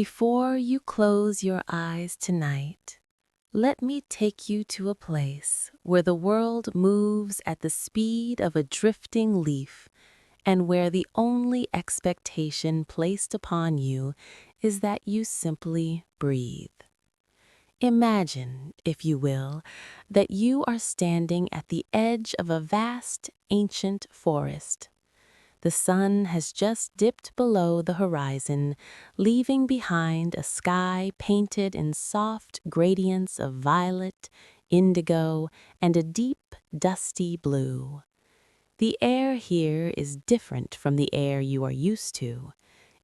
Before you close your eyes tonight, let me take you to a place where the world moves at the speed of a drifting leaf and where the only expectation placed upon you is that you simply breathe. Imagine, if you will, that you are standing at the edge of a vast, ancient forest. The sun has just dipped below the horizon, leaving behind a sky painted in soft gradients of violet, indigo, and a deep, dusty blue. The air here is different from the air you are used to.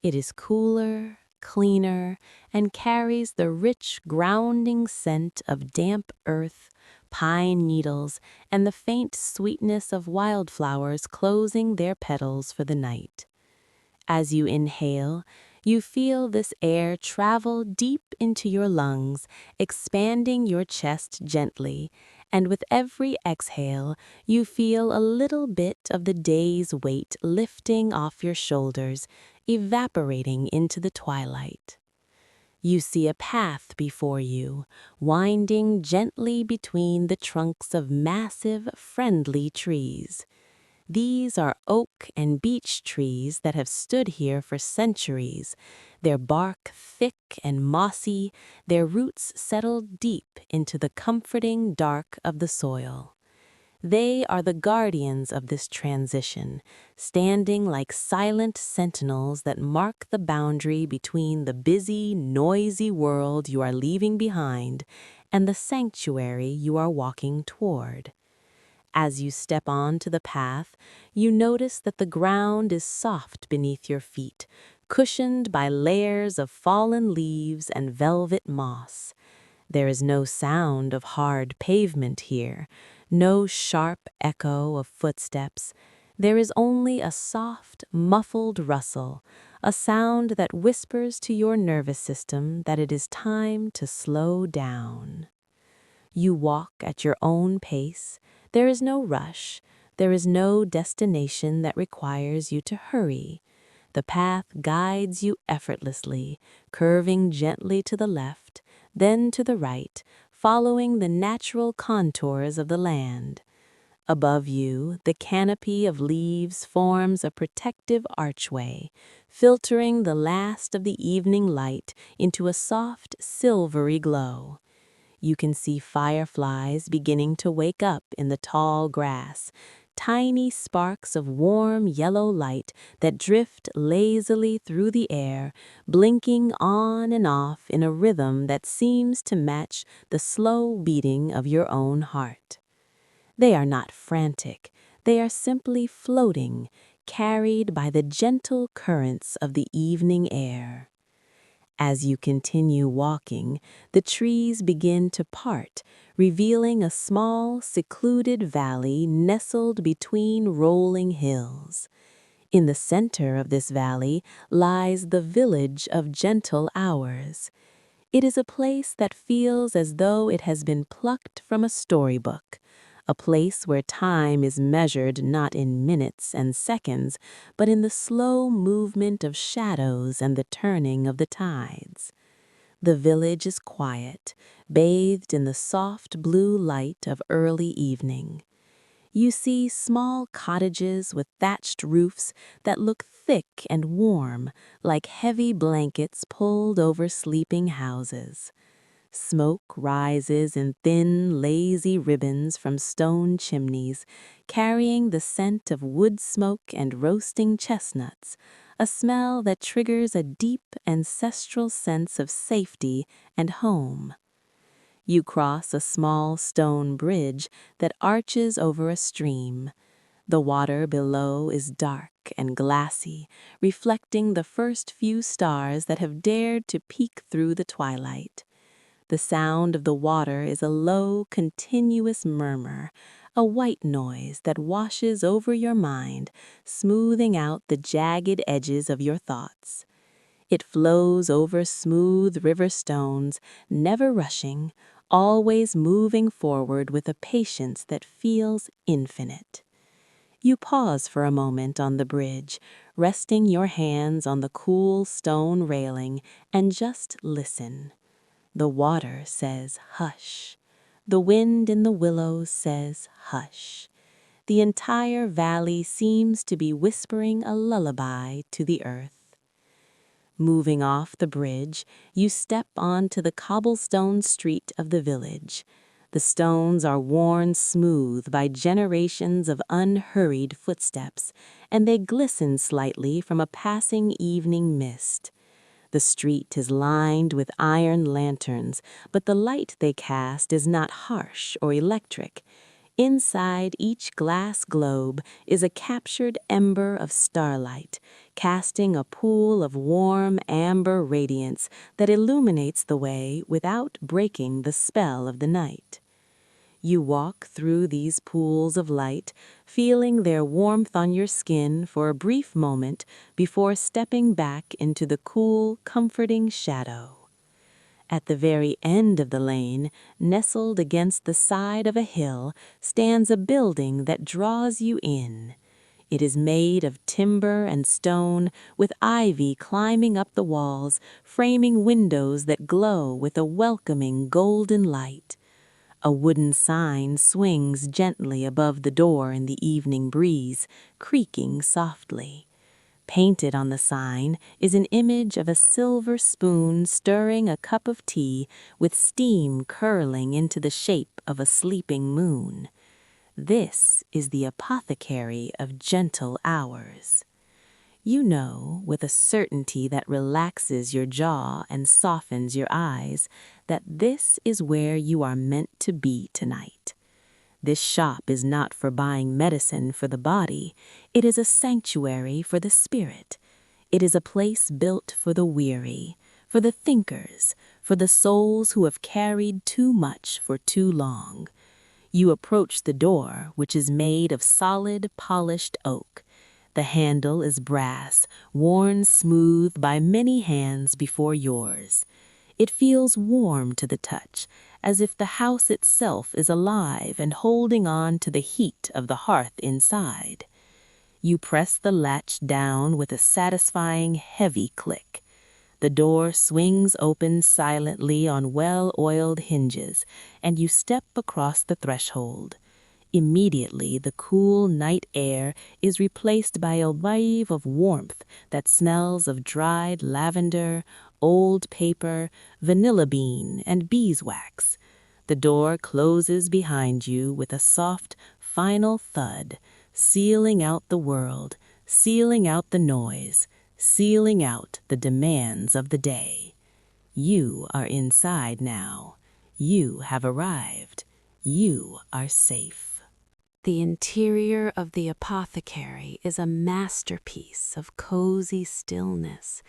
It is cooler, cleaner, and carries the rich, grounding scent of damp earth, pine needles, and the faint sweetness of wildflowers closing their petals for the night. As you inhale, you feel this air travel deep into your lungs, expanding your chest gently, and with every exhale, you feel a little bit of the day's weight lifting off your shoulders, evaporating into the twilight. You see a path before you, winding gently between the trunks of massive, friendly trees. These are oak and beech trees that have stood here for centuries, their bark thick and mossy, their roots settled deep into the comforting dark of the soil. They are the guardians of this transition, standing like silent sentinels that mark the boundary between the busy, noisy world you are leaving behind and the sanctuary you are walking toward. As you step onto the path, you notice that the ground is soft beneath your feet, cushioned by layers of fallen leaves and velvet moss. There is no sound of hard pavement here, no sharp echo of footsteps. There is only a soft, muffled rustle, a sound that whispers to your nervous system that it is time to slow down. You walk at your own pace. There is no rush. There is no destination that requires you to hurry. The path guides you effortlessly, curving gently to the left, then to the right, following the natural contours of the land. Above you, the canopy of leaves forms a protective archway, filtering the last of the evening light into a soft, silvery glow. You can see fireflies beginning to wake up in the tall grass, tiny sparks of warm yellow light that drift lazily through the air, blinking on and off in a rhythm that seems to match the slow beating of your own heart. They are not frantic, they are simply floating, carried by the gentle currents of the evening air. As you continue walking, the trees begin to part, revealing a small, secluded valley nestled between rolling hills. In the center of this valley lies the village of Gentle Hours. It is a place that feels as though it has been plucked from a storybook, a place where time is measured not in minutes and seconds, but in the slow movement of shadows and the turning of the tides. The village is quiet, bathed in the soft blue light of early evening. You see small cottages with thatched roofs that look thick and warm, like heavy blankets pulled over sleeping houses. Smoke rises in thin, lazy ribbons from stone chimneys, carrying the scent of wood smoke and roasting chestnuts, a smell that triggers a deep, ancestral sense of safety and home. You cross a small stone bridge that arches over a stream. The water below is dark and glassy, reflecting the first few stars that have dared to peek through the twilight. The sound of the water is a low, continuous murmur, a white noise that washes over your mind, smoothing out the jagged edges of your thoughts. It flows over smooth river stones, never rushing, always moving forward with a patience that feels infinite. You pause for a moment on the bridge, resting your hands on the cool stone railing, and just listen. The water says hush. The wind in the willows says hush. The entire valley seems to be whispering a lullaby to the earth. Moving off the bridge, you step onto the cobblestone street of the village. The stones are worn smooth by generations of unhurried footsteps, and they glisten slightly from a passing evening mist. The street is lined with iron lanterns, but the light they cast is not harsh or electric. Inside each glass globe is a captured ember of starlight, casting a pool of warm amber radiance that illuminates the way without breaking the spell of the night. You walk through these pools of light, feeling their warmth on your skin for a brief moment before stepping back into the cool, comforting shadow. At the very end of the lane, nestled against the side of a hill, stands a building that draws you in. It is made of timber and stone, with ivy climbing up the walls, framing windows that glow with a welcoming golden light. A wooden sign swings gently above the door in the evening breeze, creaking softly. Painted on the sign is an image of a silver spoon stirring a cup of tea with steam curling into the shape of a sleeping moon. This is the Apothecary of Gentle Hours. You know, with a certainty that relaxes your jaw and softens your eyes, that this is where you are meant to be tonight. This shop is not for buying medicine for the body. It is a sanctuary for the spirit. It is a place built for the weary, for the thinkers, for the souls who have carried too much for too long. You approach the door, which is made of solid, polished oak. The handle is brass, worn smooth by many hands before yours. It feels warm to the touch, as if the house itself is alive and holding on to the heat of the hearth inside. You press the latch down with a satisfying heavy click. The door swings open silently on well-oiled hinges, and you step across the threshold. Immediately, the cool night air is replaced by a wave of warmth that smells of dried lavender, old paper, vanilla bean, and beeswax. The door closes behind you with a soft, final thud, sealing out the world, sealing out the noise, sealing out the demands of the day. You are inside now. You have arrived. You are safe. The interior of the apothecary is a masterpiece of cozy stillness.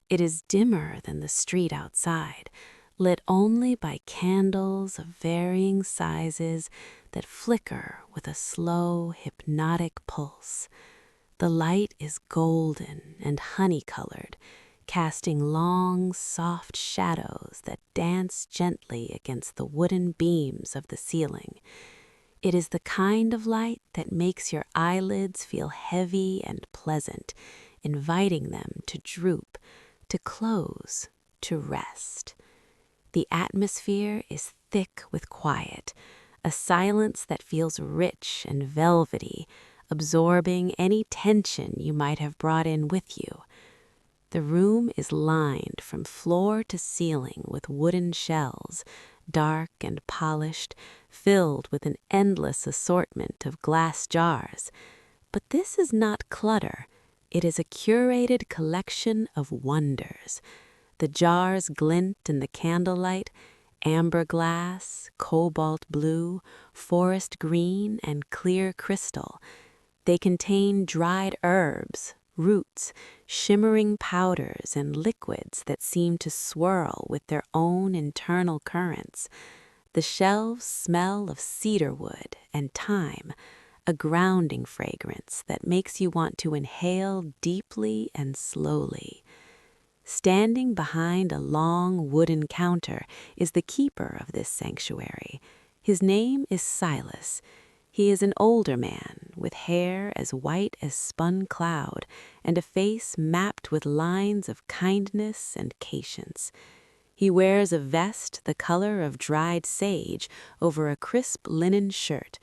It is dimmer than the street outside, lit only by candles of varying sizes that flicker with a slow, hypnotic pulse. The light is golden and honey-colored, casting long, soft shadows that dance gently against the wooden beams of the ceiling. It is the kind of light that makes your eyelids feel heavy and pleasant, inviting them to droop, to close, to rest. The atmosphere is thick with quiet, a silence that feels rich and velvety, absorbing any tension you might have brought in with you. The room is lined from floor to ceiling with wooden shelves, dark and polished, filled with an endless assortment of glass jars. But this is not clutter. It is a curated collection of wonders. The jars glint in the candlelight, amber glass, cobalt blue, forest green, and clear crystal. They contain dried herbs, roots, shimmering powders, and liquids that seem to swirl with their own internal currents. The shelves smell of cedarwood and thyme, a grounding fragrance that makes you want to inhale deeply and slowly. Standing behind a long wooden counter is the keeper of this sanctuary. His name is Silas. He is an older man, with hair as white as spun cloud, and a face mapped with lines of kindness and patience. He wears a vest the color of dried sage over a crisp linen shirt,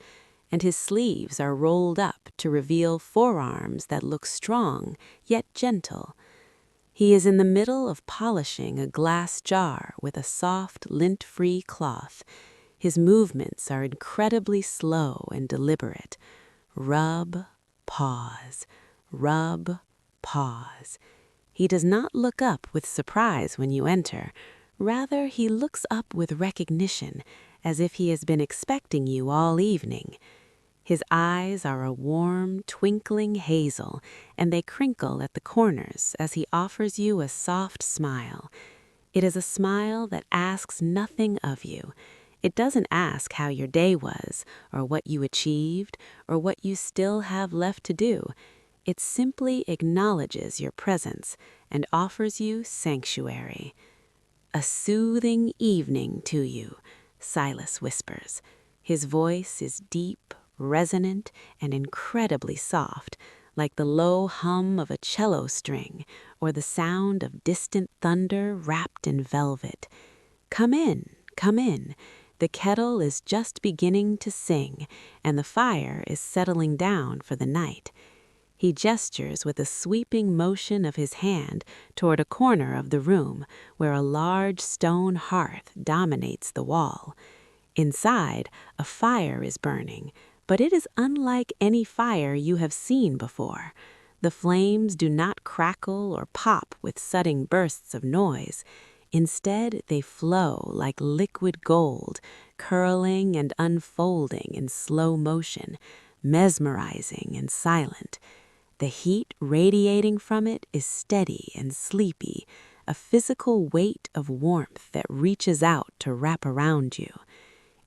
and his sleeves are rolled up to reveal forearms that look strong, yet gentle. He is in the middle of polishing a glass jar with a soft, lint-free cloth. His movements are incredibly slow and deliberate. Rub, pause, rub, pause. He does not look up with surprise when you enter. Rather, he looks up with recognition, as if he has been expecting you all evening. His eyes are a warm, twinkling hazel, and they crinkle at the corners as he offers you a soft smile. It is a smile that asks nothing of you. It doesn't ask how your day was, or what you achieved, or what you still have left to do. It simply acknowledges your presence and offers you sanctuary. "A soothing evening to you," Silas whispers. His voice is deep, resonant, and incredibly soft, like the low hum of a cello string or the sound of distant thunder wrapped in velvet. Come in, come in. The kettle is just beginning to sing, and the fire is settling down for the night. He gestures with a sweeping motion of his hand toward a corner of the room where a large stone hearth dominates the wall. Inside, a fire is burning, but it is unlike any fire you have seen before. The flames do not crackle or pop with sudden bursts of noise. Instead, they flow like liquid gold, curling and unfolding in slow motion, mesmerizing and silent. The heat radiating from it is steady and sleepy, a physical weight of warmth that reaches out to wrap around you.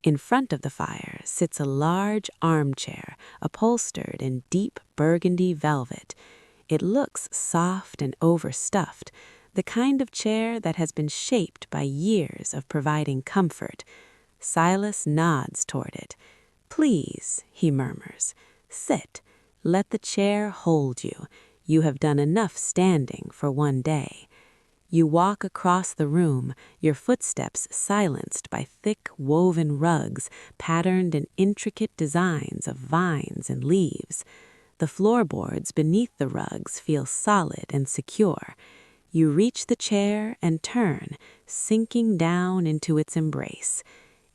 In front of the fire sits a large armchair upholstered in deep burgundy velvet. It looks soft and overstuffed, the kind of chair that has been shaped by years of providing comfort. Silas nods toward it. "Please," he murmurs, "sit. Let the chair hold you. You have done enough standing for one day." You walk across the room, your footsteps silenced by thick woven rugs patterned in intricate designs of vines and leaves. The floorboards beneath the rugs feel solid and secure. You reach the chair and turn, sinking down into its embrace.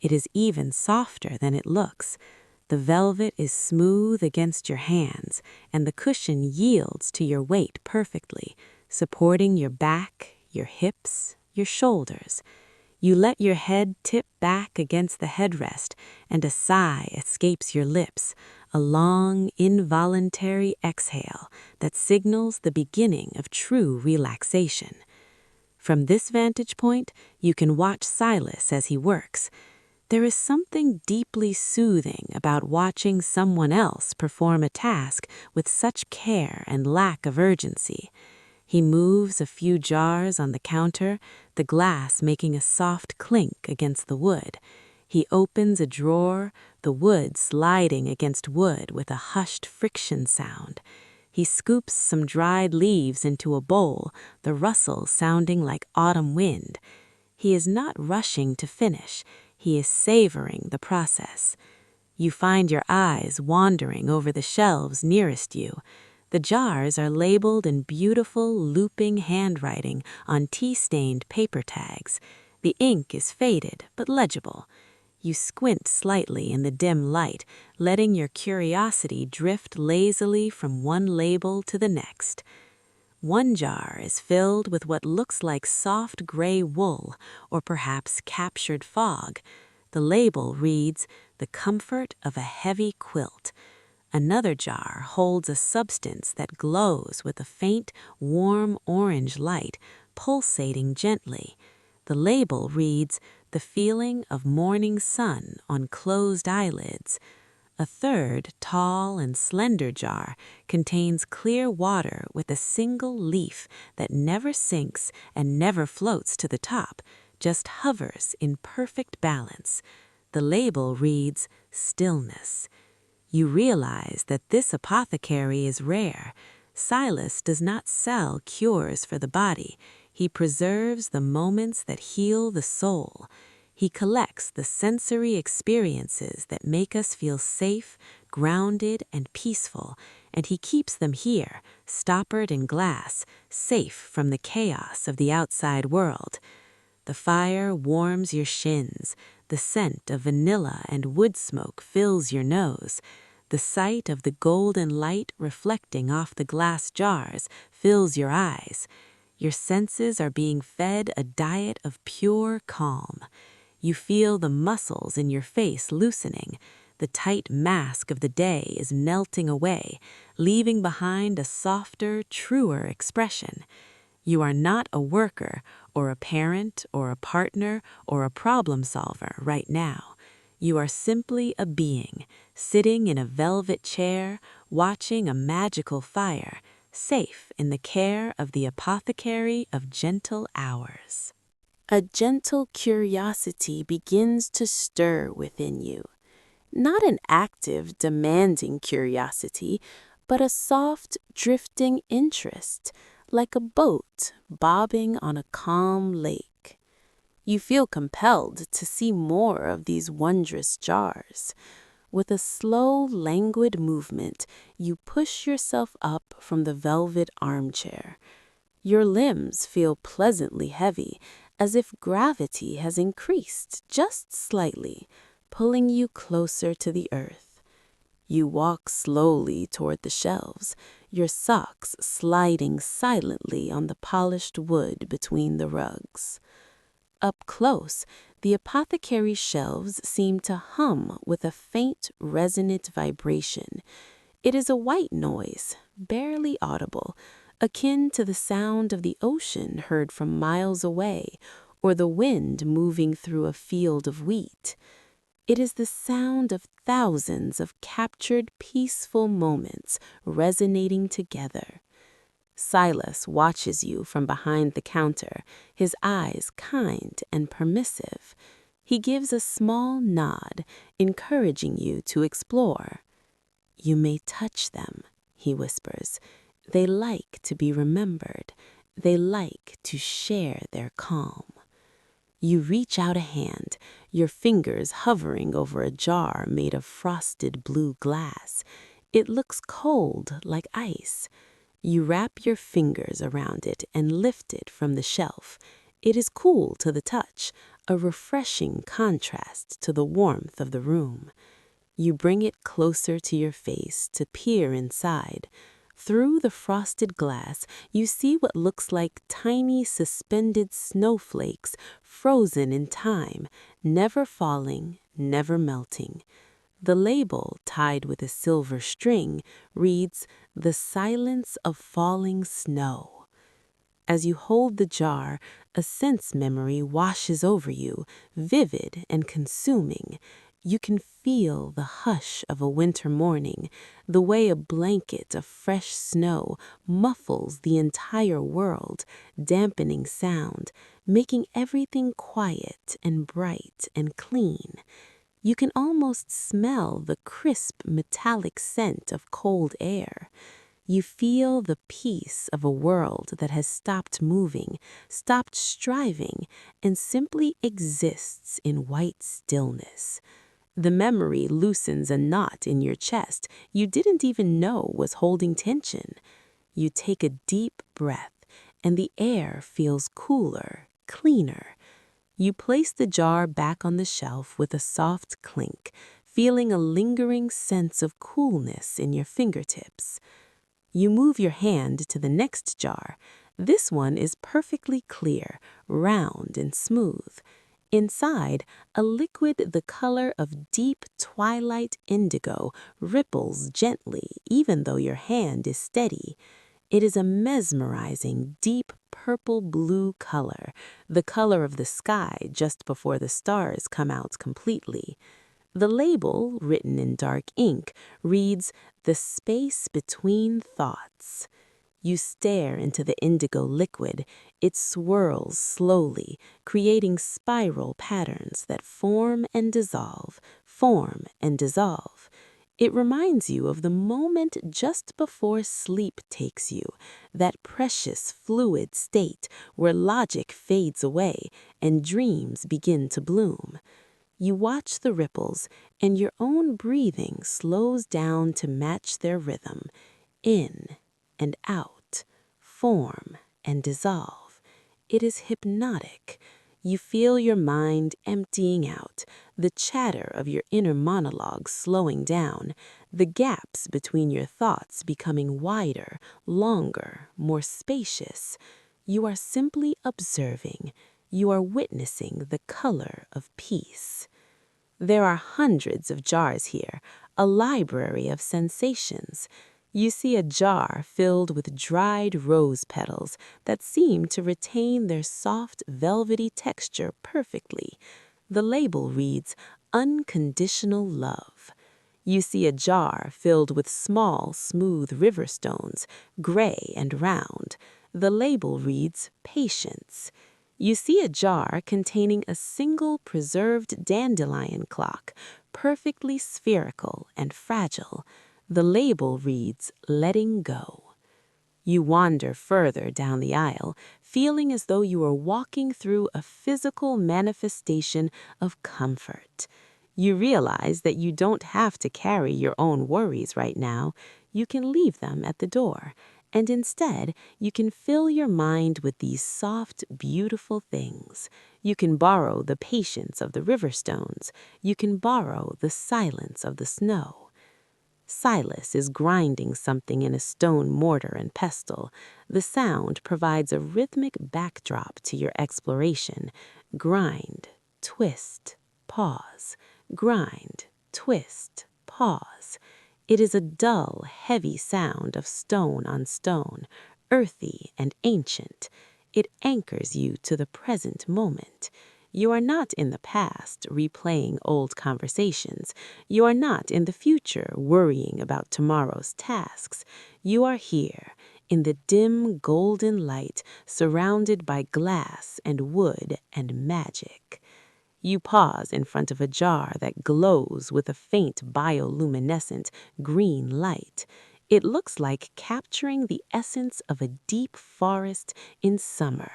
It is even softer than it looks. The velvet is smooth against your hands, and the cushion yields to your weight perfectly, supporting your back, your hips, your shoulders. You let your head tip back against the headrest, and a sigh escapes your lips, a long, involuntary exhale that signals the beginning of true relaxation. From this vantage point, you can watch Silas as he works. There is something deeply soothing about watching someone else perform a task with such care and lack of urgency. He moves a few jars on the counter, the glass making a soft clink against the wood. He opens a drawer, the wood sliding against wood with a hushed friction sound. He scoops some dried leaves into a bowl, the rustle sounding like autumn wind. He is not rushing to finish. He is savoring the process. You find your eyes wandering over the shelves nearest you. The jars are labeled in beautiful, looping handwriting on tea-stained paper tags. The ink is faded but legible. You squint slightly in the dim light, letting your curiosity drift lazily from one label to the next. One jar is filled with what looks like soft gray wool, or perhaps captured fog. The label reads, "The comfort of a heavy quilt." Another jar holds a substance that glows with a faint, warm orange light, pulsating gently. The label reads, "The feeling of morning sun on closed eyelids." A third, tall and slender jar contains clear water with a single leaf that never sinks and never floats to the top, just hovers in perfect balance. The label reads, "Stillness." You realize that this apothecary is rare. Silas does not sell cures for the body. He preserves the moments that heal the soul. He collects the sensory experiences that make us feel safe, grounded, and peaceful, and he keeps them here, stoppered in glass, safe from the chaos of the outside world. The fire warms your shins. The scent of vanilla and wood smoke fills your nose. The sight of the golden light reflecting off the glass jars fills your eyes. Your senses are being fed a diet of pure calm. You feel the muscles in your face loosening. The tight mask of the day is melting away, leaving behind a softer, truer expression. You are not a worker, or a parent, or a partner, or a problem solver right now. You are simply a being, sitting in a velvet chair, watching a magical fire, safe in the care of the apothecary of gentle hours. A gentle curiosity begins to stir within you. Not an active, demanding curiosity, but a soft, drifting interest, like a boat bobbing on a calm lake. You feel compelled to see more of these wondrous jars. With a slow, languid movement, you push yourself up from the velvet armchair. Your limbs feel pleasantly heavy, as if gravity has increased just slightly, pulling you closer to the earth. You walk slowly toward the shelves, your socks sliding silently on the polished wood between the rugs. Up close, the apothecary's shelves seem to hum with a faint, resonant vibration. It is a white noise, barely audible, akin to the sound of the ocean heard from miles away, or the wind moving through a field of wheat. It is the sound of thousands of captured peaceful moments resonating together. Silas watches you from behind the counter, his eyes kind and permissive. He gives a small nod, encouraging you to explore. "You may touch them," he whispers. "They like to be remembered. They like to share their calm." You reach out a hand, your fingers hovering over a jar made of frosted blue glass. It looks cold, like ice. You wrap your fingers around it and lift it from the shelf. It is cool to the touch, a refreshing contrast to the warmth of the room. You bring it closer to your face to peer inside. Through the frosted glass, you see what looks like tiny suspended snowflakes frozen in time, never falling, never melting. The label, tied with a silver string, reads, "The Silence of Falling Snow." As you hold the jar, a sense memory washes over you, vivid and consuming. You can feel the hush of a winter morning, the way a blanket of fresh snow muffles the entire world, dampening sound, making everything quiet and bright and clean. You can almost smell the crisp metallic scent of cold air. You feel the peace of a world that has stopped moving, stopped striving, and simply exists in white stillness. The memory loosens a knot in your chest you didn't even know was holding tension. You take a deep breath, and the air feels cooler, cleaner. You place the jar back on the shelf with a soft clink, feeling a lingering sense of coolness in your fingertips. You move your hand to the next jar. This one is perfectly clear, round and smooth. Inside, a liquid the color of deep twilight indigo ripples gently even though your hand is steady. It is a mesmerizing, deep purple-blue color, the color of the sky just before the stars come out completely. The label, written in dark ink, reads, "The Space Between Thoughts." You stare into the indigo liquid. It swirls slowly, creating spiral patterns that form and dissolve, form and dissolve. It reminds you of the moment just before sleep takes you, that precious fluid state where logic fades away and dreams begin to bloom. You watch the ripples, and your own breathing slows down to match their rhythm, in and out, form and dissolve. It is hypnotic. You feel your mind emptying out, the chatter of your inner monologue slowing down, the gaps between your thoughts becoming wider, longer, more spacious. You are simply observing. You are witnessing the color of peace. There are hundreds of jars here, a library of sensations. You see a jar filled with dried rose petals that seem to retain their soft, velvety texture perfectly. The label reads, "Unconditional Love." You see a jar filled with small, smooth river stones, gray and round. The label reads, "Patience." You see a jar containing a single preserved dandelion clock, perfectly spherical and fragile. The label reads, "Letting Go." You wander further down the aisle, feeling as though you are walking through a physical manifestation of comfort. You realize that you don't have to carry your own worries right now. You can leave them at the door, and instead, you can fill your mind with these soft, beautiful things. You can borrow the patience of the river stones. You can borrow the silence of the snow. Silas is grinding something in a stone mortar and pestle. The sound provides a rhythmic backdrop to your exploration. Grind, twist, pause. Grind, twist, pause. It is a dull, heavy sound of stone on stone, earthy and ancient. It anchors you to the present moment. You are not in the past replaying old conversations. You are not in the future worrying about tomorrow's tasks. You are here, in the dim golden light, surrounded by glass and wood and magic. You pause in front of a jar that glows with a faint bioluminescent green light. It looks like capturing the essence of a deep forest in summer.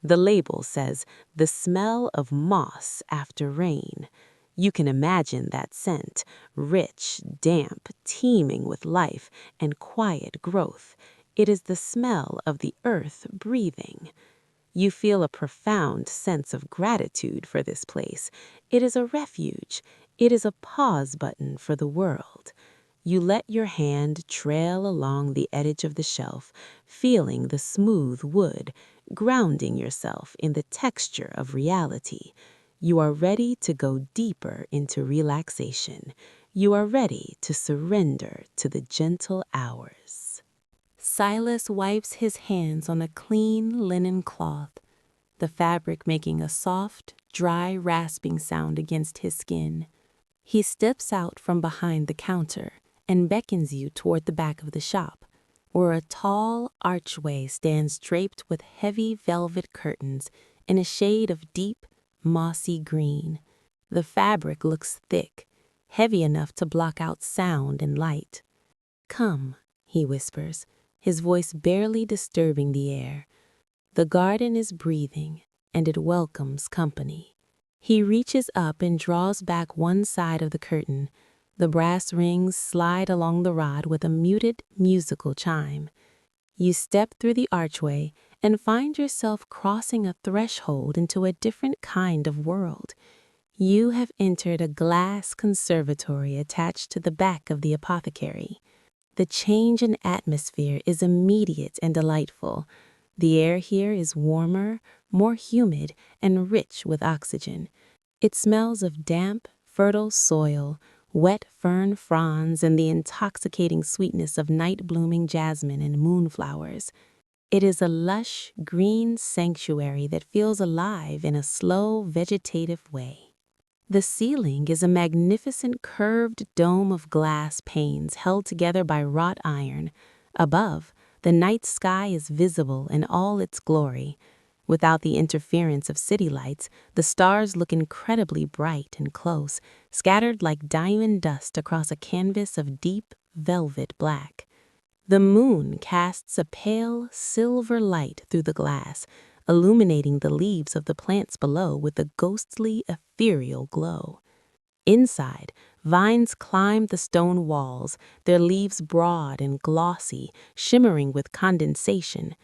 The label says, "The smell of moss after rain." You can imagine that scent, rich, damp, teeming with life and quiet growth. It is the smell of the earth breathing. You feel a profound sense of gratitude for this place. It is a refuge. It is a pause button for the world. You let your hand trail along the edge of the shelf, feeling the smooth wood, grounding yourself in the texture of reality. You are ready to go deeper into relaxation. You are ready to surrender to the gentle hours. Silas wipes his hands on a clean linen cloth, the fabric making a soft, dry rasping sound against his skin. He steps out from behind the counter and beckons you toward the back of the shop, where a tall archway stands draped with heavy velvet curtains in a shade of deep, mossy green. The fabric looks thick, heavy enough to block out sound and light. "Come," he whispers, his voice barely disturbing the air. The garden is breathing, and it welcomes company. He reaches up and draws back one side of the curtain. The brass rings slide along the rod with a muted, musical chime. You step through the archway and find yourself crossing a threshold into a different kind of world. You have entered a glass conservatory attached to the back of the apothecary. The change in atmosphere is immediate and delightful. The air here is warmer, more humid, and rich with oxygen. It smells of damp, fertile soil, wet fern fronds, and the intoxicating sweetness of night-blooming jasmine and moonflowers. It is a lush, green sanctuary that feels alive in a slow, vegetative way. The ceiling is a magnificent curved dome of glass panes held together by wrought iron. Above, the night sky is visible in all its glory. Without the interference of city lights, the stars look incredibly bright and close, scattered like diamond dust across a canvas of deep velvet black. The moon casts a pale, silver light through the glass, illuminating the leaves of the plants below with a ghostly, ethereal glow. Inside, vines climb the stone walls, their leaves broad and glossy, shimmering with condensation.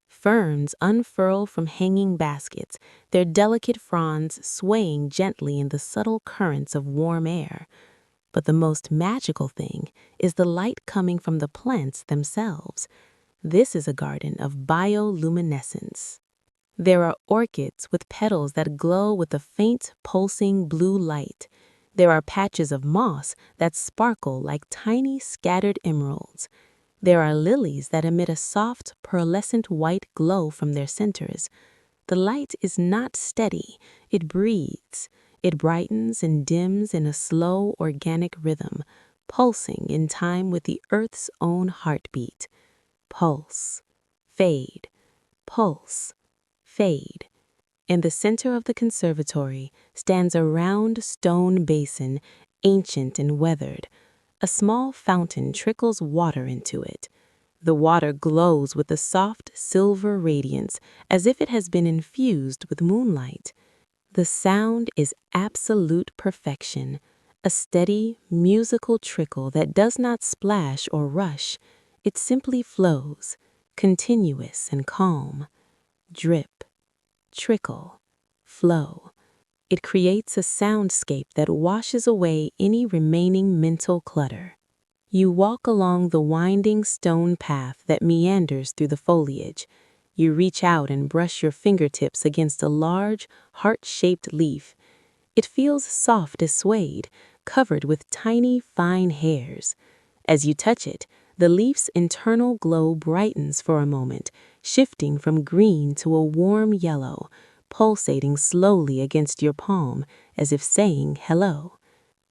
Ferns unfurl from hanging baskets, their delicate fronds swaying gently in the subtle currents of warm air. But the most magical thing is the light coming from the plants themselves. This is a garden of bioluminescence. There are orchids with petals that glow with a faint, pulsing blue light. There are patches of moss that sparkle like tiny scattered emeralds. There are lilies that emit a soft, pearlescent white glow from their centers. The light is not steady, it breathes. It brightens and dims in a slow, organic rhythm, pulsing in time with the earth's own heartbeat. Pulse, fade, pulse, fade. In the center of the conservatory stands a round stone basin, ancient and weathered. A small fountain trickles water into it. The water glows with a soft silver radiance, as if it has been infused with moonlight. The sound is absolute perfection, a steady, musical trickle that does not splash or rush. It simply flows, continuous and calm. Drip, trickle, flow. It creates a soundscape that washes away any remaining mental clutter. You walk along the winding stone path that meanders through the foliage. You reach out and brush your fingertips against a large, heart-shaped leaf. It feels soft as suede, covered with tiny, fine hairs. As you touch it, the leaf's internal glow brightens for a moment, shifting from green to a warm yellow, pulsating slowly against your palm as if saying hello.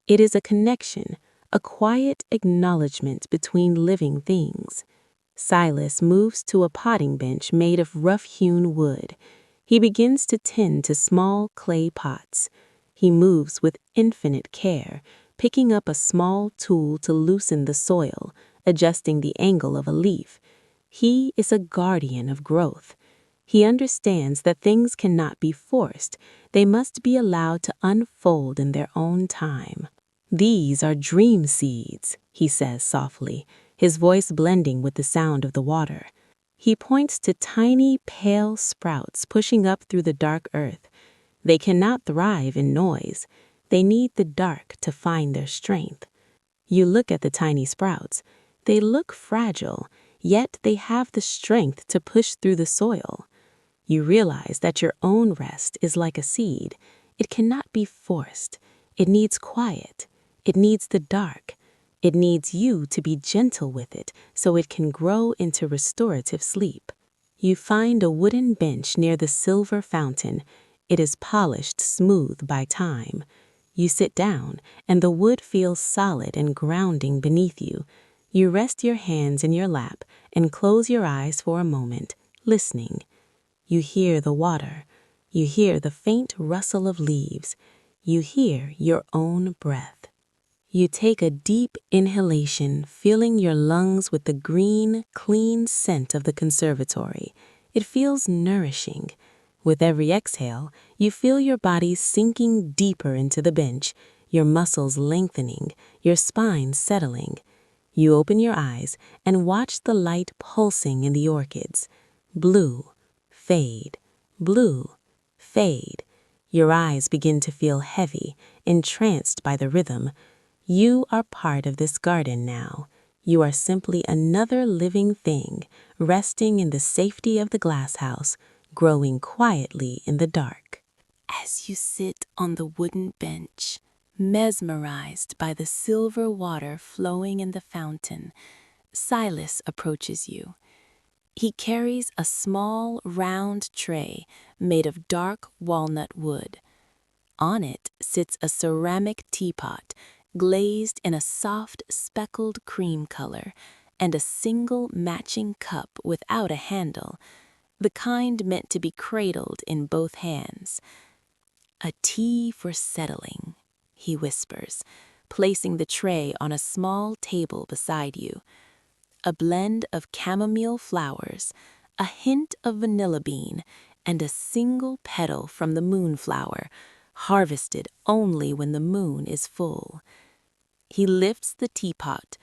It is a connection, a quiet acknowledgement between living things. Silas moves to a potting bench made of rough-hewn wood. He begins to tend to small clay pots. He moves with infinite care, picking up a small tool to loosen the soil, adjusting the angle of a leaf. He is a guardian of growth. He understands that things cannot be forced. They must be allowed to unfold in their own time. "These are dream seeds," he says softly, his voice blending with the sound of the water. He points to tiny, pale sprouts pushing up through the dark earth. They cannot thrive in noise. They need the dark to find their strength. You look at the tiny sprouts. They look fragile, yet they have the strength to push through the soil. You realize that your own rest is like a seed. It cannot be forced. It needs quiet. It needs the dark. It needs you to be gentle with it so it can grow into restorative sleep. You find a wooden bench near the silver fountain. It is polished smooth by time. You sit down, and the wood feels solid and grounding beneath you. You rest your hands in your lap and close your eyes for a moment, listening. You hear the water. You hear the faint rustle of leaves. You hear your own breath. You take a deep inhalation, filling your lungs with the green, clean scent of the conservatory. It feels nourishing. With every exhale, you feel your body sinking deeper into the bench, your muscles lengthening, your spine settling. You open your eyes and watch the light pulsing in the orchids. Blue, fade, blue, fade. Your eyes begin to feel heavy, entranced by the rhythm. You are part of this garden now. You are simply another living thing, resting in the safety of the glasshouse, growing quietly in the dark. As you sit on the wooden bench, mesmerized by the silver water flowing in the fountain, Silas approaches you. He carries a small, round tray made of dark walnut wood. On it sits a ceramic teapot, glazed in a soft, speckled cream color, and a single matching cup without a handle. the kind meant to be cradled in both hands. "A tea for settling," he whispers, placing the tray on a small table beside you. A blend of chamomile flowers, a hint of vanilla bean, and a single petal from the moonflower, harvested only when the moon is full. He lifts the teapot.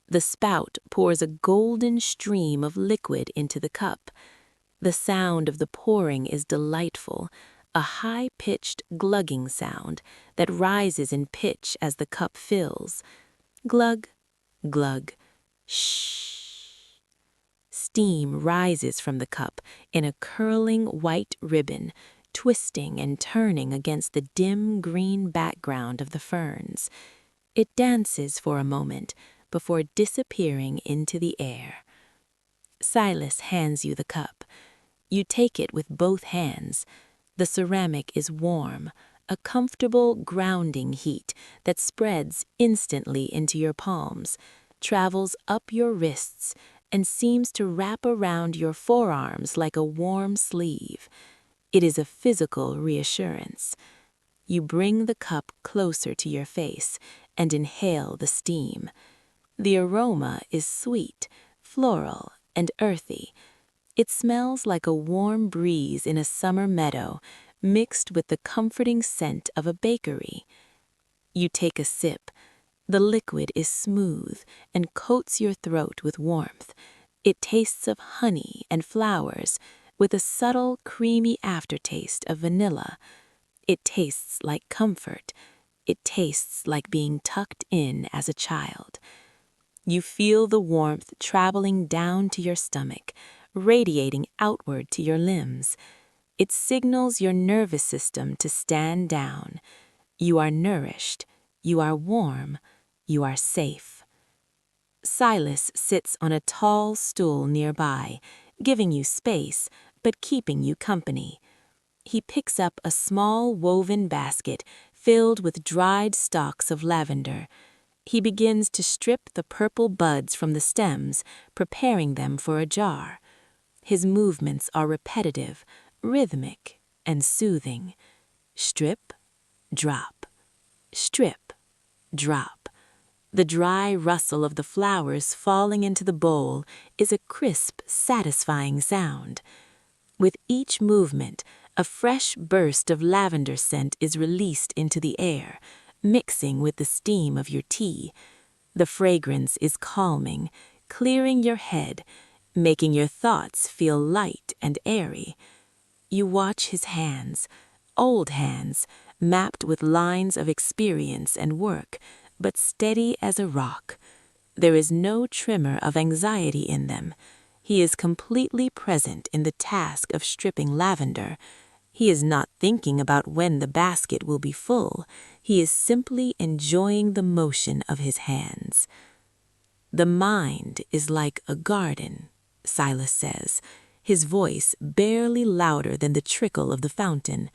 The spout pours a golden stream of liquid into the cup. The sound of the pouring is delightful, a high-pitched glugging sound that rises in pitch as the cup fills. Glug, glug, shh. Steam rises from the cup in a curling white ribbon, twisting and turning against the dim green background of the ferns. It dances for a moment before disappearing into the air. Silas hands you the cup. You take it with both hands. The ceramic is warm, a comfortable grounding heat that spreads instantly into your palms, travels up your wrists, and seems to wrap around your forearms like a warm sleeve. It is a physical reassurance. You bring the cup closer to your face and inhale the steam. The aroma is sweet, floral, and earthy. It smells like a warm breeze in a summer meadow, mixed with the comforting scent of a bakery. You take a sip. The liquid is smooth and coats your throat with warmth. It tastes of honey and flowers, with a subtle, creamy aftertaste of vanilla. It tastes like comfort. It tastes like being tucked in as a child. You feel the warmth traveling down to your stomach, radiating outward to your limbs. It signals your nervous system to stand down. You are nourished. You are warm. You are safe. Silas sits on a tall stool nearby, giving you space, but keeping you company. He picks up a small woven basket filled with dried stalks of lavender. He begins to strip the purple buds from the stems, preparing them for a jar. His movements are repetitive, rhythmic, and soothing. Strip, drop. Strip, drop. The dry rustle of the flowers falling into the bowl is a crisp, satisfying sound. With each movement, a fresh burst of lavender scent is released into the air, mixing with the steam of your tea. The fragrance is calming, clearing your head, making your thoughts feel light and airy. You watch his hands, old hands, mapped with lines of experience and work, but steady as a rock. There is no tremor of anxiety in them. He is completely present in the task of stripping lavender. He is not thinking about when the basket will be full. He is simply enjoying the motion of his hands. "The mind is like a garden," Silas says, his voice barely louder than the trickle of the fountain.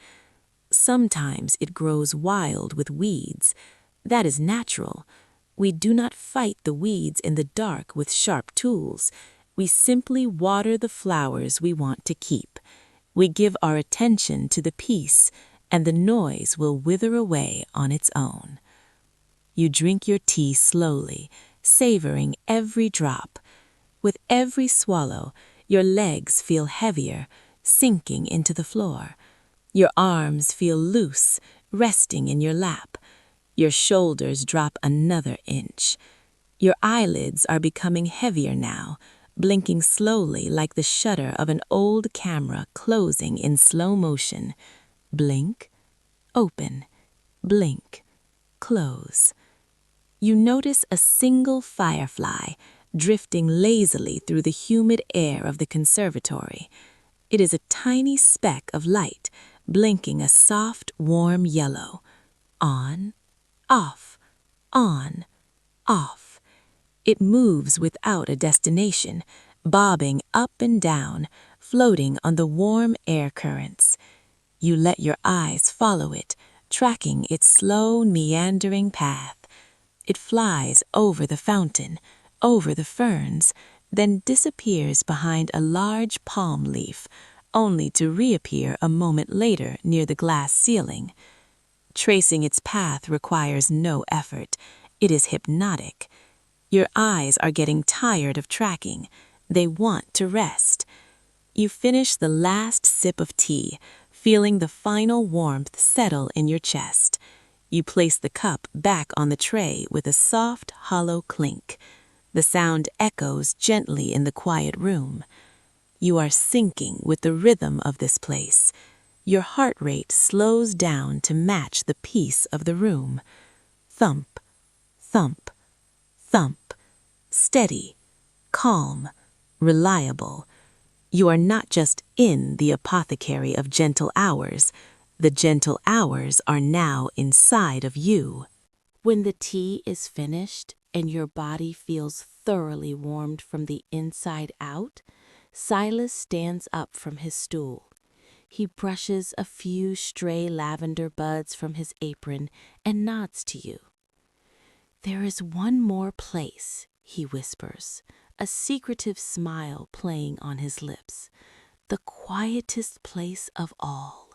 "Sometimes it grows wild with weeds. That is natural. We do not fight the weeds in the dark with sharp tools. We simply water the flowers we want to keep. We give our attention to the peace, and the noise will wither away on its own." You drink your tea slowly, savoring every drop. With every swallow, your legs feel heavier, sinking into the floor. Your arms feel loose, resting in your lap. Your shoulders drop another inch. Your eyelids are becoming heavier now, blinking slowly like the shutter of an old camera closing in slow motion. Blink, open, blink, close. You notice a single firefly drifting lazily through the humid air of the conservatory. It is a tiny speck of light, blinking a soft, warm yellow. On, off, on, off. It moves without a destination, bobbing up and down, floating on the warm air currents. You let your eyes follow it, tracking its slow, meandering path. It flies over the fountain, over the ferns, then disappears behind a large palm leaf, only to reappear a moment later near the glass ceiling. Tracing its path requires no effort. It is hypnotic. Your eyes are getting tired of tracking. They want to rest. You finish the last sip of tea, feeling the final warmth settle in your chest. You place the cup back on the tray with a soft, hollow clink. The sound echoes gently in the quiet room. You are syncing with the rhythm of this place. Your heart rate slows down to match the peace of the room. Thump, thump, thump. Steady, calm, reliable. You are not just in the apothecary of gentle hours. The gentle hours are now inside of you. When the tea is finished and your body feels thoroughly warmed from the inside out, Silas stands up from his stool. He brushes a few stray lavender buds from his apron and nods to you. "There is one more place," he whispers, a secretive smile playing on his lips. "The quietest place of all,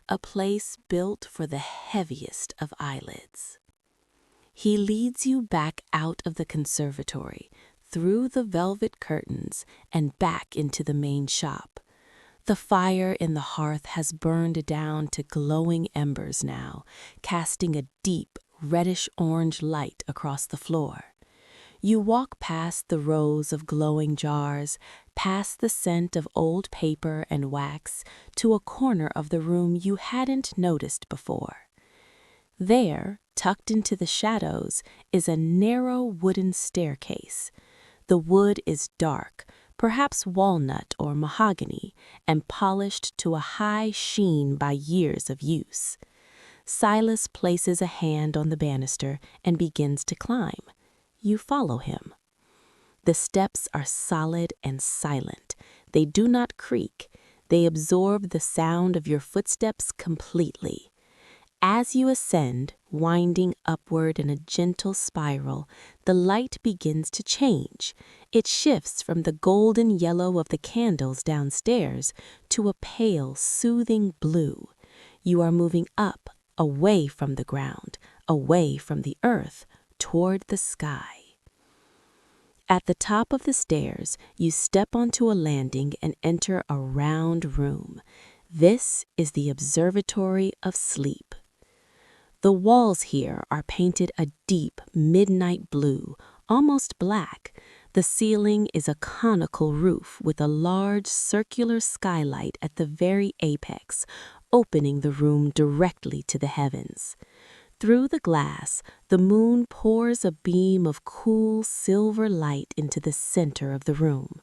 a place built for the heaviest of eyelids." He leads you back out of the conservatory, through the velvet curtains, and back into the main shop. The fire in the hearth has burned down to glowing embers now, casting a deep, reddish-orange light across the floor. You walk past the rows of glowing jars, past the scent of old paper and wax, to a corner of the room you hadn't noticed before. There, tucked into the shadows, is a narrow wooden staircase. The wood is dark, perhaps walnut or mahogany, and polished to a high sheen by years of use. Silas places a hand on the banister and begins to climb. You follow him. The steps are solid and silent. They do not creak. They absorb the sound of your footsteps completely. As you ascend, winding upward in a gentle spiral, the light begins to change. It shifts from the golden yellow of the candles downstairs to a pale, soothing blue. You are moving up, away from the ground, away from the earth, toward the sky. At the top of the stairs, you step onto a landing and enter a round room. This is the Observatory of Sleep. The walls here are painted a deep midnight blue, almost black. The ceiling is a conical roof with a large circular skylight at the very apex, opening the room directly to the heavens. Through the glass, the moon pours a beam of cool silver light into the center of the room.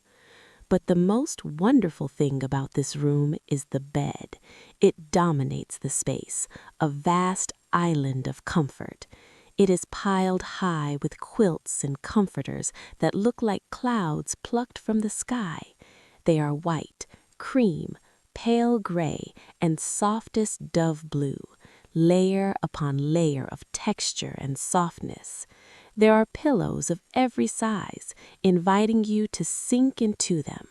But the most wonderful thing about this room is the bed. It dominates the space, a vast island of comfort. It is piled high with quilts and comforters that look like clouds plucked from the sky. They are white, cream, pale gray, and softest dove blue, layer upon layer of texture and softness. There are pillows of every size, inviting you to sink into them.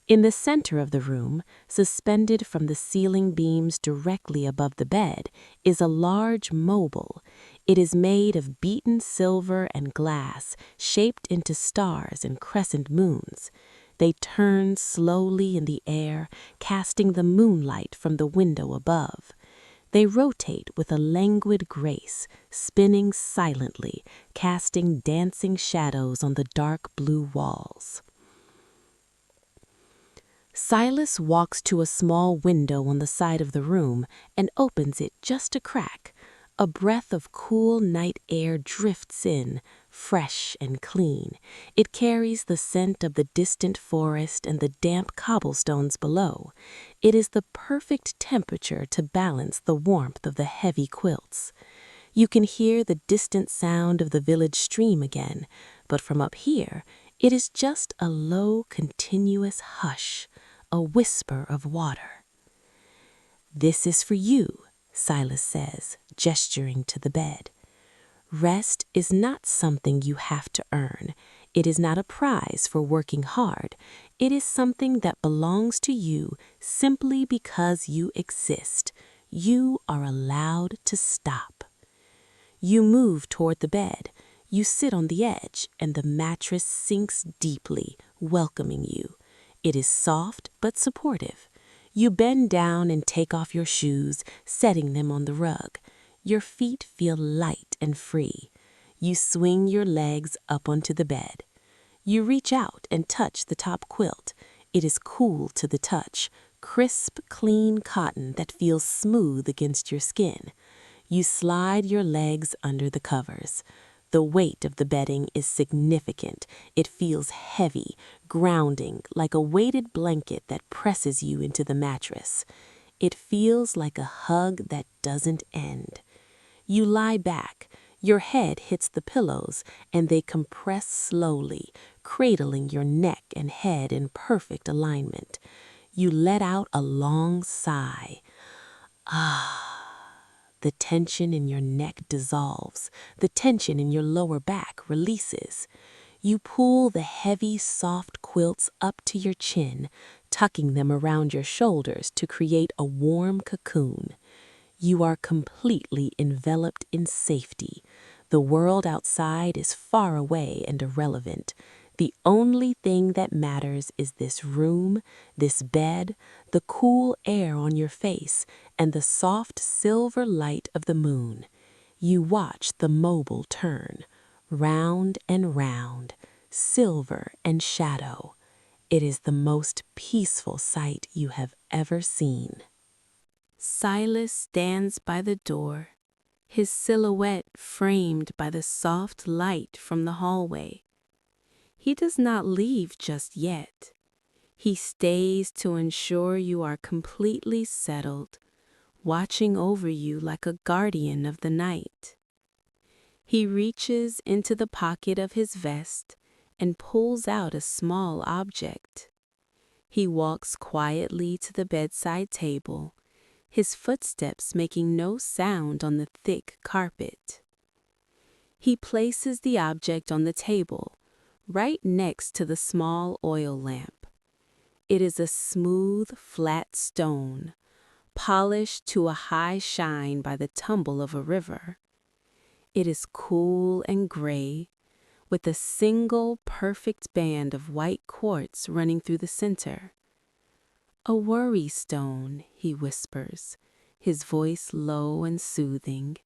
In the center of the room, suspended from the ceiling beams directly above the bed, is a large mobile. It is made of beaten silver and glass, shaped into stars and crescent moons. They turn slowly in the air, casting the moonlight from the window above. They rotate with a languid grace, spinning silently, casting dancing shadows on the dark blue walls. Silas walks to a small window on the side of the room and opens it just a crack. A breath of cool night air drifts in, fresh and clean. It carries the scent of the distant forest and the damp cobblestones below. It is the perfect temperature to balance the warmth of the heavy quilts. You can hear the distant sound of the village stream again, but from up here, it is just a low, continuous hush, a whisper of water. "This is for you," Silas says, gesturing to the bed. Rest is not something you have to earn. It is not a prize for working hard. It is something that belongs to you simply because you exist. You are allowed to stop. You move toward the bed. You sit on the edge, and the mattress sinks deeply, welcoming you. It is soft but supportive. You bend down and take off your shoes, setting them on the rug. Your feet feel light and free. You swing your legs up onto the bed. You reach out and touch the top quilt. It is cool to the touch, crisp, clean cotton that feels smooth against your skin. You slide your legs under the covers. The weight of the bedding is significant. It feels heavy, grounding, like a weighted blanket that presses you into the mattress. It feels like a hug that doesn't end. You lie back. Your head hits the pillows, and they compress slowly, cradling your neck and head in perfect alignment. You let out a long sigh. The tension in your neck dissolves. The tension in your lower back releases. You pull the heavy, soft quilts up to your chin, tucking them around your shoulders to create a warm cocoon. You are completely enveloped in safety. The world outside is far away and irrelevant. The only thing that matters is this room, this bed, the cool air on your face, and the soft silver light of the moon. You watch the mobile turn, round and round, silver and shadow. It is the most peaceful sight you have ever seen. Silas stands by the door, his silhouette framed by the soft light from the hallway. He does not leave just yet. He stays to ensure you are completely settled, watching over you like a guardian of the night. He reaches into the pocket of his vest and pulls out a small object. He walks quietly to the bedside table, his footsteps making no sound on the thick carpet. He places the object on the table, right next to the small oil lamp. It is a smooth, flat stone, polished to a high shine by the tumble of a river. It is cool and gray, with a single perfect band of white quartz running through the center. "A worry stone," he whispers, his voice low and soothing.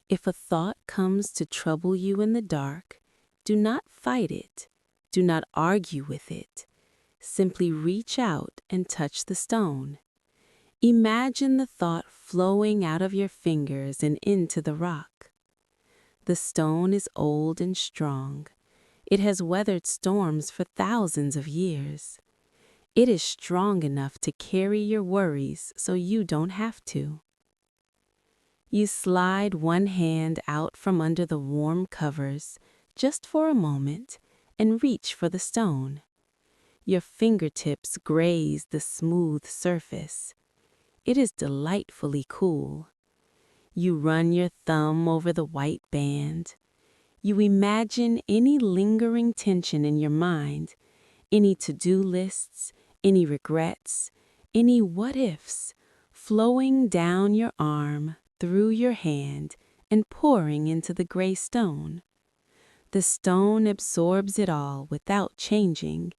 "If a thought comes to trouble you in the dark, do not fight it. Do not argue with it. Simply reach out and touch the stone. Imagine the thought flowing out of your fingers and into the rock. The stone is old and strong. It has weathered storms for thousands of years. It is strong enough to carry your worries so you don't have to." You slide one hand out from under the warm covers, just for a moment, and reach for the stone. Your fingertips graze the smooth surface. It is delightfully cool. You run your thumb over the white band. You imagine any lingering tension in your mind, any to-do lists, any regrets, any what-ifs, flowing down your arm, through your hand, and pouring into the gray stone. The stone absorbs it all without changing.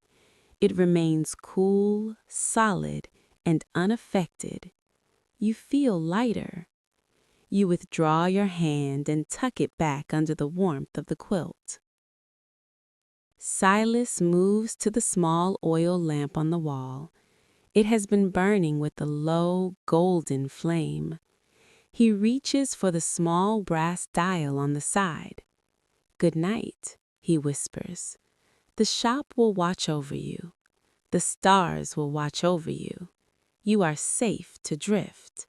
It remains cool, solid, and unaffected. You feel lighter. You withdraw your hand and tuck it back under the warmth of the quilt. Silas moves to the small oil lamp on the wall. It has been burning with a low, golden flame. He reaches for the small brass dial on the side. "Good night," he whispers. "The shop will watch over you. The stars will watch over you. You are safe to drift."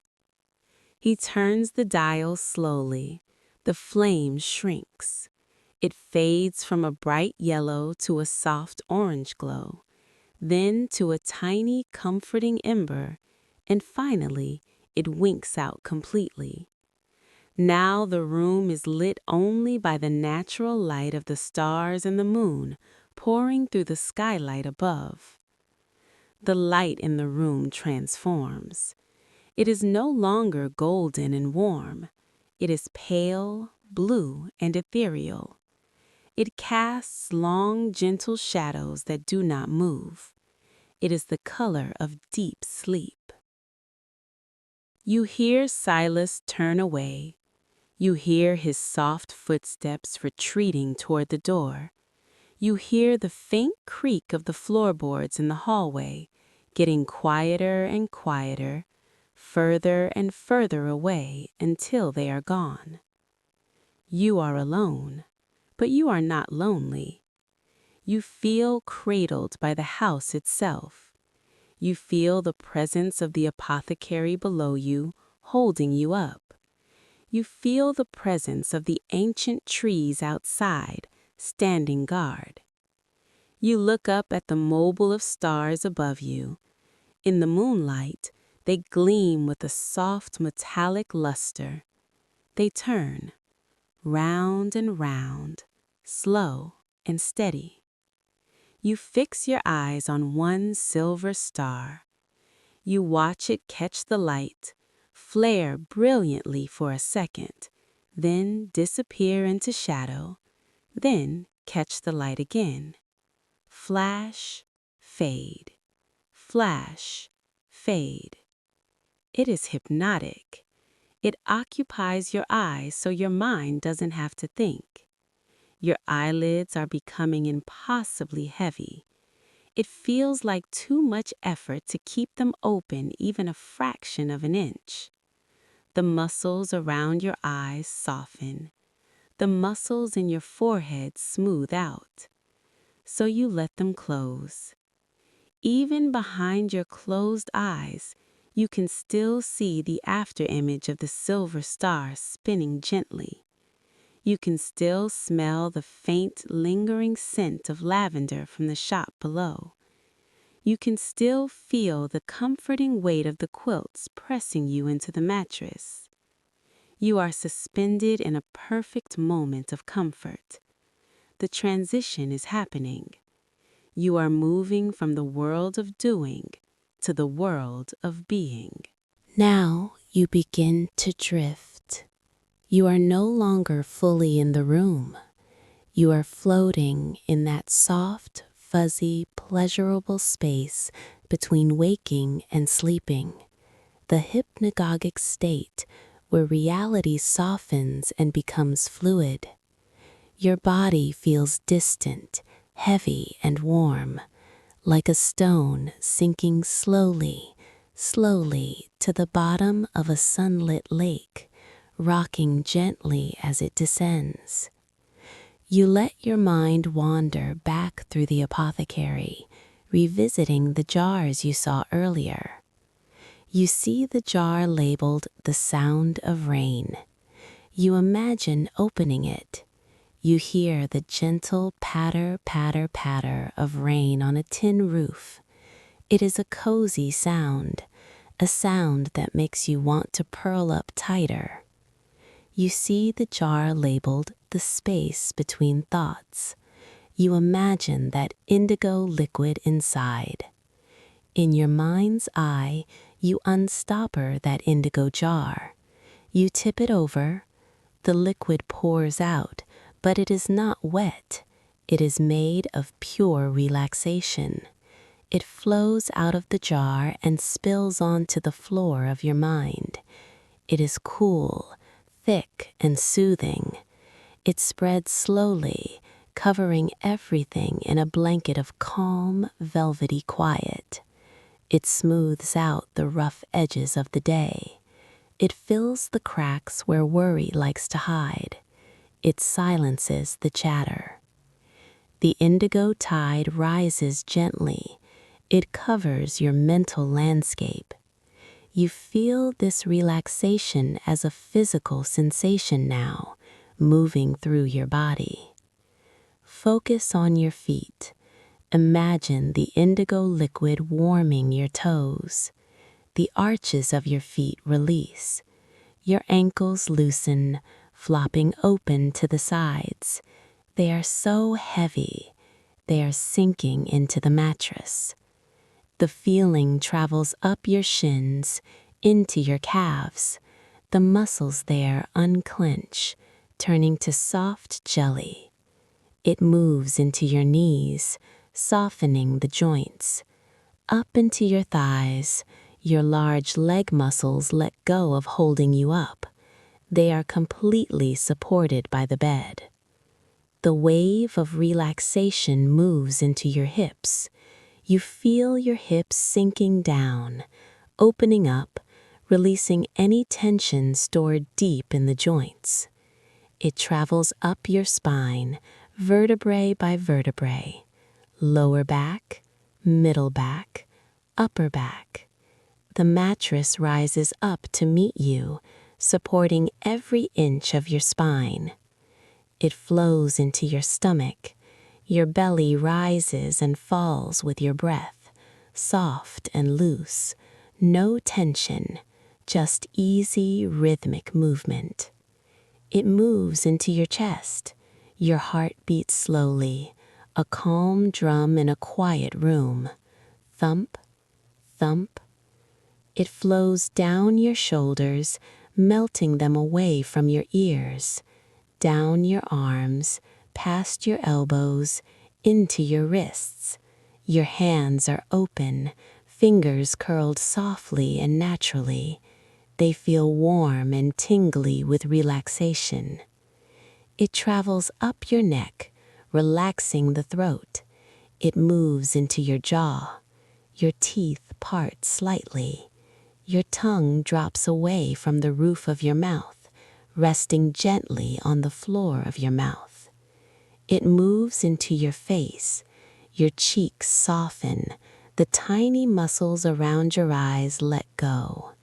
He turns the dial slowly. The flame shrinks. It fades from a bright yellow to a soft orange glow, then to a tiny comforting ember, and finally it winks out completely. Now the room is lit only by the natural light of the stars and the moon pouring through the skylight above. The light in the room transforms. It is no longer golden and warm. It is pale, blue, and ethereal. It casts long, gentle shadows that do not move. It is the color of deep sleep. You hear Silas turn away. You hear his soft footsteps retreating toward the door. You hear the faint creak of the floorboards in the hallway, getting quieter and quieter, further and further away until they are gone. You are alone, but you are not lonely. You feel cradled by the house itself. You feel the presence of the apothecary below you, holding you up. You feel the presence of the ancient trees outside, standing guard. You look up at the mobile of stars above you. In the moonlight, they gleam with a soft metallic luster. They turn, round and round, slow and steady. You fix your eyes on one silver star. You watch it catch the light, flare brilliantly for a second, then disappear into shadow, then catch the light again. Flash, fade, flash, fade. It is hypnotic. It occupies your eyes so your mind doesn't have to think. Your eyelids are becoming impossibly heavy. It feels like too much effort to keep them open even a fraction of an inch. The muscles around your eyes soften. The muscles in your forehead smooth out. So you let them close. Even behind your closed eyes, you can still see the afterimage of the silver star spinning gently. You can still smell the faint, lingering scent of lavender from the shop below. You can still feel the comforting weight of the quilts pressing you into the mattress. You are suspended in a perfect moment of comfort. The transition is happening. You are moving from the world of doing to the world of being. Now you begin to drift. You are no longer fully in the room. You are floating in that soft, fuzzy, pleasurable space between waking and sleeping, the hypnagogic state where reality softens and becomes fluid. Your body feels distant, heavy and warm, like a stone sinking slowly, slowly to the bottom of a sunlit lake, rocking gently as it descends. You let your mind wander back through the apothecary, revisiting the jars you saw earlier. You see the jar labeled "The Sound of Rain." You imagine opening it. You hear the gentle patter, patter, patter of rain on a tin roof. It is a cozy sound, a sound that makes you want to curl up tighter. You see the jar labeled "The Space Between Thoughts." You imagine that indigo liquid inside. In your mind's eye, you unstopper that indigo jar. You tip it over. The liquid pours out, but it is not wet. It is made of pure relaxation. It flows out of the jar and spills onto the floor of your mind. It is cool, thick, and soothing. It spreads slowly, covering everything in a blanket of calm, velvety quiet. It smooths out the rough edges of the day. It fills the cracks where worry likes to hide. It silences the chatter. The indigo tide rises gently. It covers your mental landscape. You feel this relaxation as a physical sensation now, moving through your body. Focus on your feet. Imagine the indigo liquid warming your toes. The arches of your feet release. Your ankles loosen, flopping open to the sides. They are so heavy, they are sinking into the mattress. The feeling travels up your shins, into your calves. The muscles there unclench, turning to soft jelly. It moves into your knees, softening the joints. Up into your thighs, your large leg muscles let go of holding you up. They are completely supported by the bed. The wave of relaxation moves into your hips. You feel your hips sinking down, opening up, releasing any tension stored deep in the joints. It travels up your spine, vertebrae by vertebrae, lower back, middle back, upper back. The mattress rises up to meet you, supporting every inch of your spine. It flows into your stomach. Your belly rises and falls with your breath, soft and loose, no tension, just easy rhythmic movement. It moves into your chest. Your heart beats slowly, a calm drum in a quiet room. Thump, thump. It flows down your shoulders, melting them away from your ears, down your arms, past your elbows, into your wrists. Your hands are open, fingers curled softly and naturally. They feel warm and tingly with relaxation. It travels up your neck, relaxing the throat. It moves into your jaw. Your teeth part slightly. Your tongue drops away from the roof of your mouth, resting gently on the floor of your mouth. It moves into your face. Your cheeks soften. The tiny muscles around your eyes let go.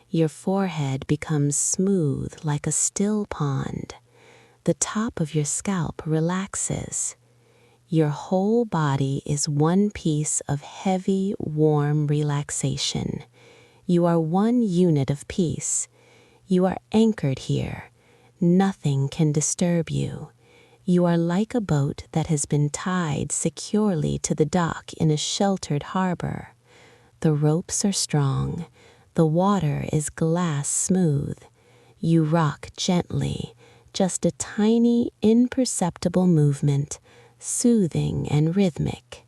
Your forehead becomes smooth like a still pond. The top of your scalp relaxes. Your whole body is one piece of heavy, warm relaxation. You are one unit of peace. You are anchored here. Nothing can disturb you. You are like a boat that has been tied securely to the dock in a sheltered harbor. The ropes are strong. The water is glass smooth. You rock gently, just a tiny, imperceptible movement, soothing and rhythmic.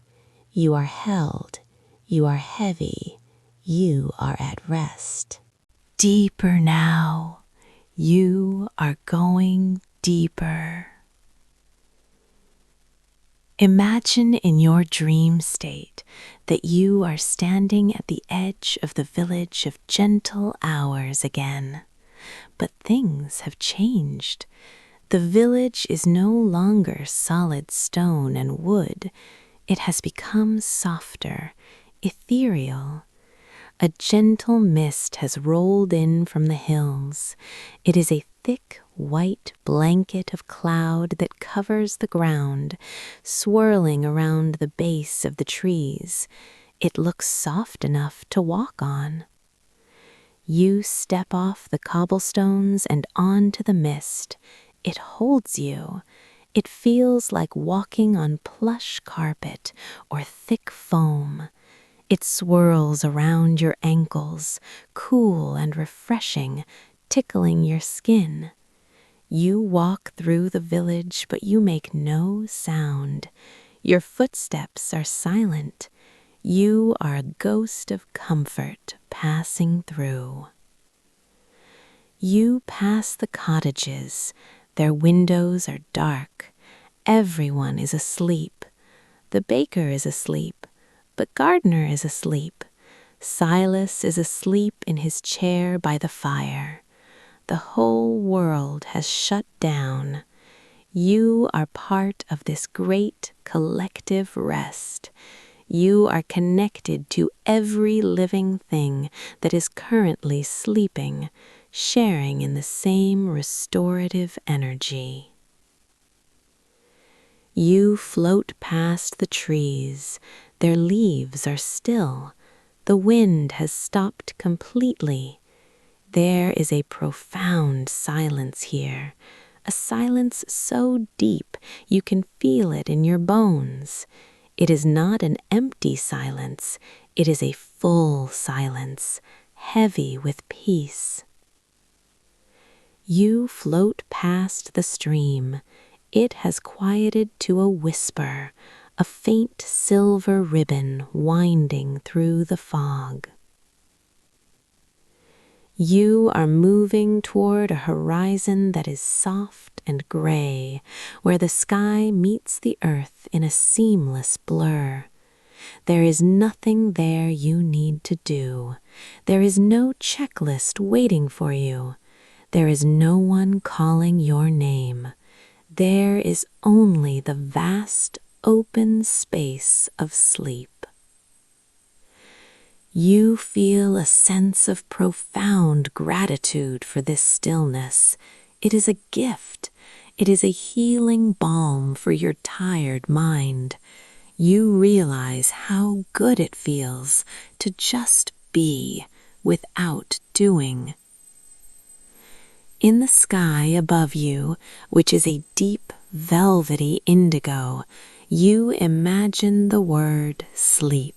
You are held. You are heavy. You are at rest. Deeper now. You are going deeper. Imagine in your dream state that you are standing at the edge of the village of gentle hours again. But things have changed. The village is no longer solid stone and wood. It has become softer, ethereal. A gentle mist has rolled in from the hills. It is a thick, white blanket of cloud that covers the ground, swirling around the base of the trees. It looks soft enough to walk on. You step off the cobblestones and onto the mist. It holds you. It feels like walking on plush carpet or thick foam. It swirls around your ankles, cool and refreshing, tickling your skin. You walk through the village, but you make no sound. Your footsteps are silent. You are a ghost of comfort passing through. You pass the cottages. Their windows are dark. Everyone is asleep. The baker is asleep. But Gardner is asleep. Silas is asleep in his chair by the fire. The whole world has shut down. You are part of this great collective rest. You are connected to every living thing that is currently sleeping, sharing in the same restorative energy. You float past the trees. Their leaves are still. The wind has stopped completely. There is a profound silence here, a silence so deep you can feel it in your bones. It is not an empty silence, it is a full silence, heavy with peace. You float past the stream. It has quieted to a whisper, a faint silver ribbon winding through the fog. You are moving toward a horizon that is soft and gray, where the sky meets the earth in a seamless blur. There is nothing there you need to do. There is no checklist waiting for you. There is no one calling your name. There is only the vast, open space of sleep. You feel a sense of profound gratitude for this stillness. It is a gift. It is a healing balm for your tired mind. You realize how good it feels to just be without doing. In the sky above you, which is a deep, velvety indigo, you imagine the word sleep.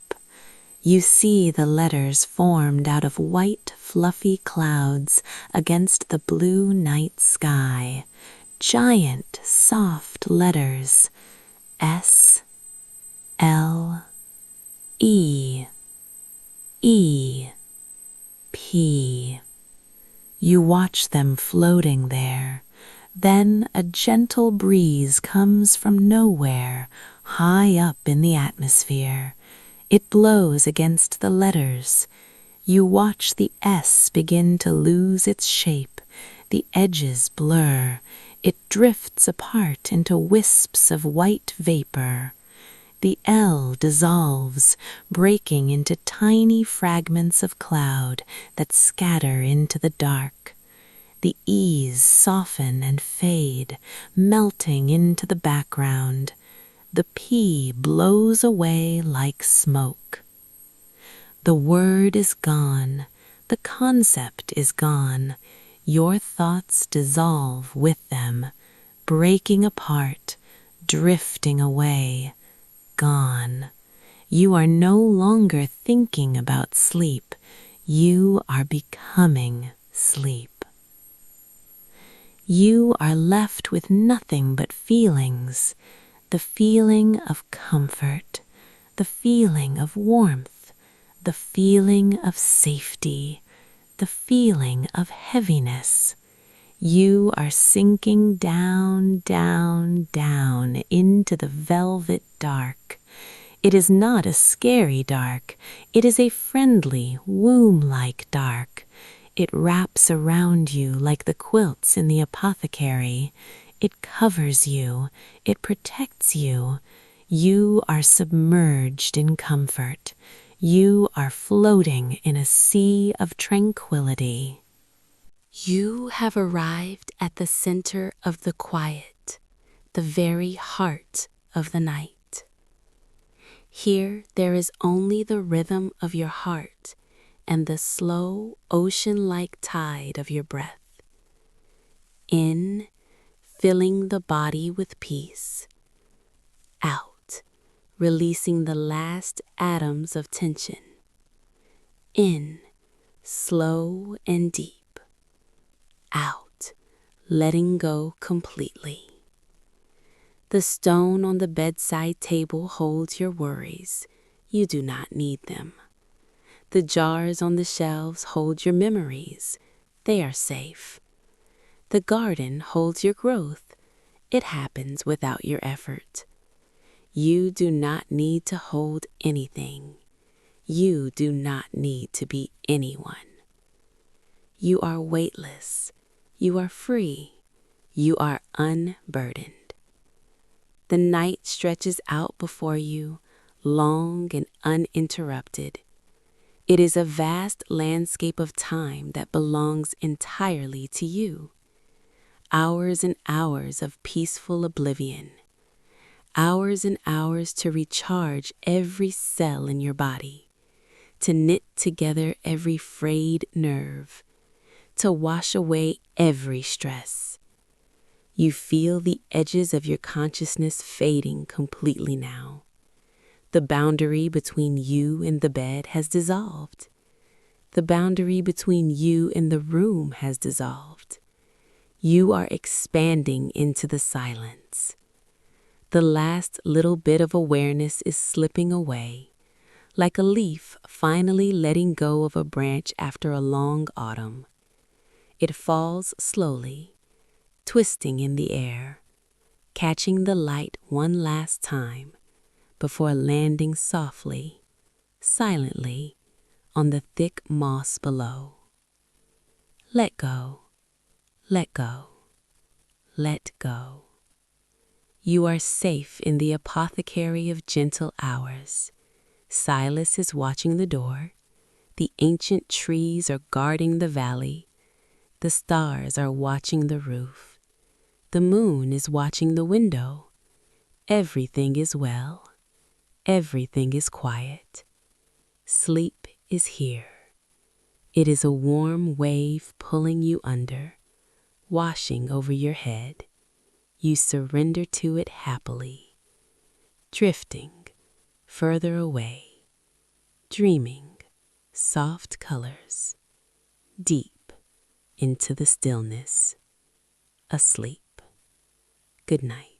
You see the letters formed out of white, fluffy clouds against the blue night sky. Giant, soft letters. S, L, E, E, P. You watch them floating there. Then a gentle breeze comes from nowhere, high up in the atmosphere. It blows against the letters. You watch the S begin to lose its shape. The edges blur. It drifts apart into wisps of white vapor. The L dissolves, breaking into tiny fragments of cloud that scatter into the dark. The E's soften and fade, melting into the background. The P blows away like smoke. The word is gone. The concept is gone. Your thoughts dissolve with them, breaking apart, drifting away, gone. You are no longer thinking about sleep. You are becoming sleep. You are left with nothing but feelings. The feeling of comfort, the feeling of warmth, the feeling of safety, the feeling of heaviness. You are sinking down, down, down into the velvet dark. It is not a scary dark. It is a friendly, womb-like dark. It wraps around you like the quilts in the Apothecary. It covers you. It protects you. You are submerged in comfort. You are floating in a sea of tranquility. You have arrived at the center of the quiet, the very heart of the night. Here there is only the rhythm of your heart and the slow, ocean-like tide of your breath. In, filling the body with peace. Out, releasing the last atoms of tension. In, slow and deep. Out, letting go completely. The stone on the bedside table holds your worries. You do not need them. The jars on the shelves hold your memories. They are safe. The garden holds your growth. It happens without your effort. You do not need to hold anything. You do not need to be anyone. You are weightless. You are free. You are unburdened. The night stretches out before you, long and uninterrupted. It is a vast landscape of time that belongs entirely to you. Hours and hours of peaceful oblivion. Hours and hours to recharge every cell in your body, to knit together every frayed nerve, to wash away every stress. You feel the edges of your consciousness fading completely now. The boundary between you and the bed has dissolved. The boundary between you and the room has dissolved. You are expanding into the silence. The last little bit of awareness is slipping away, like a leaf finally letting go of a branch after a long autumn. It falls slowly, twisting in the air, catching the light one last time before landing softly, silently, on the thick moss below. Let go, let go, let go. You are safe in the apothecary of gentle hours. Silas is watching the door. The ancient trees are guarding the valley. The stars are watching the roof. The moon is watching the window. Everything is well. Everything is quiet. Sleep is here. It is a warm wave pulling you under, washing over your head. You surrender to it happily, drifting further away, dreaming soft colors, deep into the stillness, asleep. Good night.